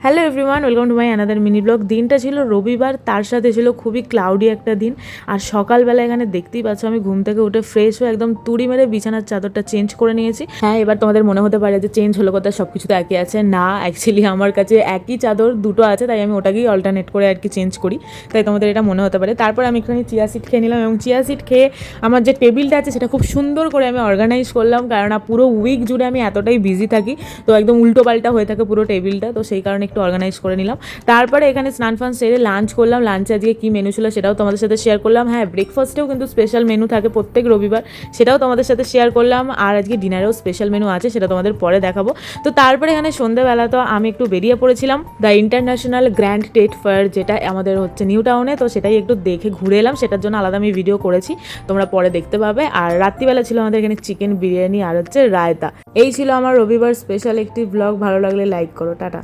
Hello everyone, welcome to my another mini blog. দিনটা ছিল রবিবার, তার সাথে ছিল খুবই ক্লাউডি একটা দিন। আর সকালবেলা এখানে দেখতেই পাচ্ছ আমি ঘুম থেকে উঠে ফ্রেশ হয়ে একদম তুড়ি মেরে বিছানার চাদরটা চেঞ্জ করে নিয়েছি। হ্যাঁ, এবার তোমাদের মনে হতে পারে যে চেঞ্জ হলো কথা, সব কিছু তো একই আছে। না, অ্যাকচুয়ালি আমার কাছে একই চাদর দুটো আছে, তাই আমি ওটাকেই অল্টারনেট করে আর কি চেঞ্জ করি, তাই তোমাদের এটা মনে হতে পারে। তারপর আমি এখানে চিয়া সিড খেয়ে নিলাম, এবং চিয়া সিড খেয়ে আমার যে টেবিলটা আছে সেটা খুব সুন্দর করে আমি অর্গানাইজ করলাম, কারণ পুরো উইক জুড়ে আমি এতটাই বিজি থাকি, তো একদম উল্টো পাল্টা হয়ে থাকে পুরো টেবিলটা, তো সেই কারণে একটু অর্গানাইজ করে নিলাম। তারপরে এখানে স্নান ফান সেরে লাঞ্চ করলাম। লাঞ্চে আজকে কী মেনু ছিল সেটাও তোমাদের সাথে শেয়ার করলাম। হ্যাঁ, ব্রেকফাস্টেও কিন্তু স্পেশাল মেনু থাকে প্রত্যেক রবিবার, সেটাও তোমাদের সাথে শেয়ার করলাম। আর আজকে ডিনারেও স্পেশাল মেনু আছে, সেটা তোমাদের পরে দেখাবো। তো তারপরে এখানে সন্ধ্যেবেলা তো আমি একটু বেরিয়ে পড়েছিলাম the international grand trade fair, যেটা আমাদের হচ্ছে নিউ টাউনে, তো সেটাই একটু দেখে ঘুরে এলাম। সেটার জন্য আলাদা আমি ভিডিও করেছি, তোমরা পরে দেখতে পাবে। আর রাত্রিবেলা ছিল আমাদের এখানে চিকেন বিরিয়ানি আর হচ্ছে রায়তা। এই ছিল আমার রবিবার স্পেশাল একটি ব্লগ। ভালো লাগলে লাইক করো, টাটা।